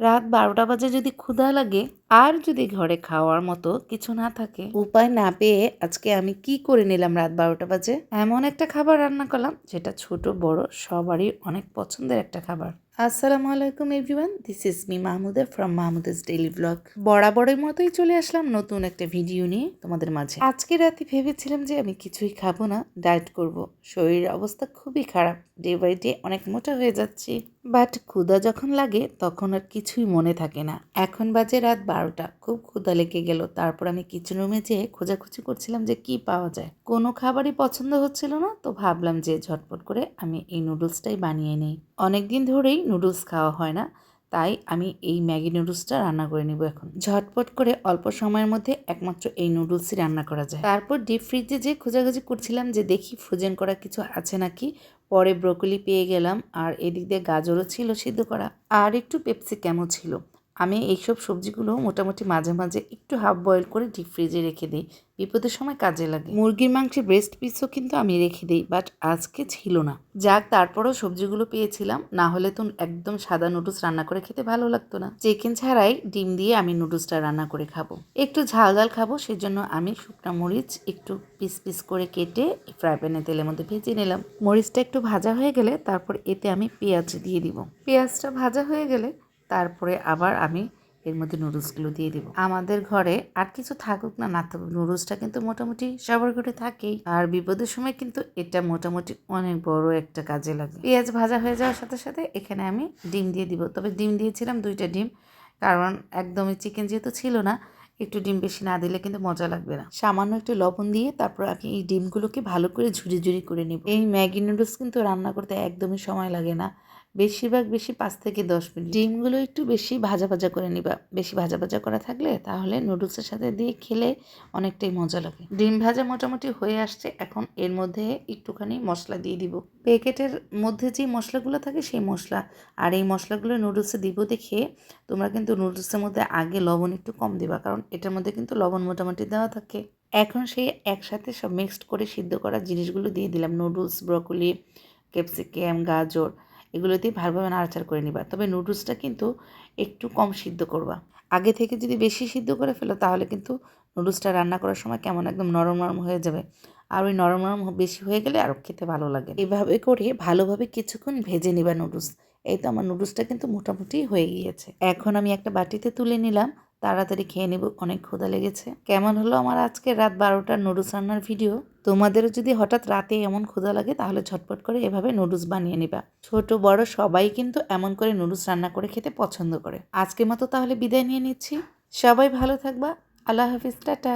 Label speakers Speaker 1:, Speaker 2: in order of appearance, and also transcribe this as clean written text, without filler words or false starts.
Speaker 1: রাত 12টা বাজে যদি ক্ষুধা লাগে আর যদি ঘরে খাওয়ার মতো কিছু না থাকে, উপায় না পেয়ে আজকে আমি কি করে নিলাম, রাত 12টা বাজে এমন একটা খাবার রান্না করলাম যেটা ছোট বড় সবারই অনেক পছন্দের একটা খাবার। আসসালামু আলাইকুম everyone, this is me Mahmuda from Mahmuda's daily blog. বরাবরের মতোই চলে আসলাম নতুন একটা ভিডিও নিয়ে তোমাদের মাঝে। আজকে রাতে ভেবেছিলাম যে আমি কিছুই খাবো না, ডায়েট করব। শরীরের অবস্থা খুবই খারাপ, ডে বাই ডে অনেক মোটা হয়ে যাচ্ছি। বাট ক্ষুধা যখন লাগে তখন আর কিছুই মনে থাকে না। এখন বাজে রাত 12টা, খুব ক্ষুধা লেগে গেল। তারপর আমি কিচেন রুমে যেয়ে খোঁজাখুঁজি করছিলাম যে কি পাওয়া যায়। কোনো খাবারই পছন্দ হচ্ছিল না, তো ভাবলাম যে ঝটপট করে আমি এই নুডলসটাই বানিয়ে নিই। অনেকদিন ধরেই নুডলস খাওয়া হয় না, তাই আমি এই ম্যাগি নুডলসটা রান্না করে নিব। এখন ঝটপট করে অল্প সময়ের মধ্যে একমাত্র এই নুডলসই রান্না করা যায়। তারপর ডিপ ফ্রিজে যে খোঁজাখুঁজি করছিলাম যে দেখি ফ্রোজেন করা কিছু আছে নাকি। পরে ব্রোকলি পেয়ে গেলাম, আর এদিক দিয়ে গাজরও ছিল সিদ্ধ করা, আর একটু পেপসিকামও ছিল। আমি এইসব সবজিগুলো মোটামুটি মাঝে মাঝে একটু হাফ বয়েল করে ডিপ ফ্রিজে রেখে দিই, বিপদের সময় কাজে লাগে। মুরগির মাংসের ব্রেস্ট পিসও কিন্তু আমি রেখে দিই, বাট আজকে ছিল না। যাক, তারপরেও সবজিগুলো পেয়েছিলাম, না হলে তো একদম সাদা নুডলস রান্না করে খেতে ভালো লাগতো না। চিকেন ছাড়াই ডিম দিয়ে আমি নুডলসটা রান্না করে খাবো, একটু ঝাল ঝাল খাবো। সেজন্য আমি শুকনা মরিচ একটু পিস পিস করে কেটে ফ্রাই প্যানে তেলের মধ্যে ভেজে নিলাম। মরিচটা একটু ভাজা হয়ে গেলে তারপর এতে আমি পেঁয়াজ দিয়ে দিব। পেঁয়াজটা ভাজা হয়ে গেলে তারপরে আবার আমি এর মধ্যে নুডলসগুলো দিয়ে দিব। আমাদের ঘরে আর কিছু থাকুক না না থাকুক, নুডলসটা কিন্তু মোটামুটি সবার ঘরে থাকেই, আর বিপদের সময় কিন্তু এটা মোটামুটি অনেক বড় একটা কাজে লাগে। পেঁয়াজ ভাজা হয়ে যাওয়ার সাথে সাথে এখানে আমি ডিম দিয়ে দিব। তবে ডিম দিয়েছিলাম 2টা ডিম, কারণ একদমই চিকেন যেহেতু ছিল না, একটু ডিম বেশি না দিলে কিন্তু মজা লাগবে না। সামান্য একটু লবণ দিয়ে তারপর আমি এই ডিমগুলোকে ভালো করে ঝুরি ঝুরি করে নিব। এই ম্যাগি নুডলস কিন্তু রান্না করতে একদমই সময় লাগে না, বেশিরভাগ 5 থেকে 10 মিনিট। ডিমগুলো একটু বেশি ভাজা ভাজা করে নিবা, বেশি ভাজা ভাজা করা থাকলে তাহলে নুডলসের সাথে দিয়ে খেলে অনেকটাই মজা লাগে। ডিম ভাজা মোটামুটি হয়ে আসছে, এখন এর মধ্যে একটুখানি মশলা দিয়ে দিব। প্যাকেটের মধ্যে যে মশলাগুলো থাকে সেই মশলা, আর এই মশলাগুলো নুডলসে দিব দেখে তোমরা কিন্তু নুডলসের মধ্যে আগে লবণ একটু কম দিবা, কারণ এটার মধ্যে কিন্তু লবণ মোটামুটি দেওয়া থাকে। এখন সেই একসাথে সব মিক্সড করে সিদ্ধ করা জিনিসগুলো দিয়ে দিলাম, নুডলস, ব্রকলি, ক্যাপসিকাম, গাজর, এগুলো দিয়ে ভালোভাবে নাড়াচাড়া করে নিবা। তবে নুডলসটা কিন্তু একটু কম সিদ্ধ করবা। আগে থেকে যদি বেশি সিদ্ধ করে ফেলো তাহলে কিন্তু নুডলসটা রান্না করার সময় কেমন একদম নরম নরম হয়ে যাবে, আর ওই নরম নরম বেশি হয়ে গেলে আরও খেতে ভালো লাগে। এভাবে করে ভালোভাবে কিছুক্ষণ ভেজে নিবা নুডলস। এই তো আমার নুডলসটা কিন্তু মোটামুটি হয়ে গিয়েছে। এখন আমি একটা বাটিতে তুলে নিলাম, তাড়াতাড়ি খেয়ে নেব, অনেক ক্ষুধা লেগেছে। কেমন হলো আমার আজকে রাত 12টার নুডলস রান্নার ভিডিও? তোমাদেরও যদি হঠাৎ রাতে এমন ক্ষুধা লাগে তাহলে ঝটপট করে এভাবে নুডলস বানিয়ে নিবা। ছোট বড় সবাই কিন্তু এমন করে নুডলস রান্না করে খেতে পছন্দ করে। আজকের মতো তাহলে বিদায় নিয়ে নিচ্ছি, সবাই ভালো থাকবা। আল্লাহ হাফিজ, টাটা।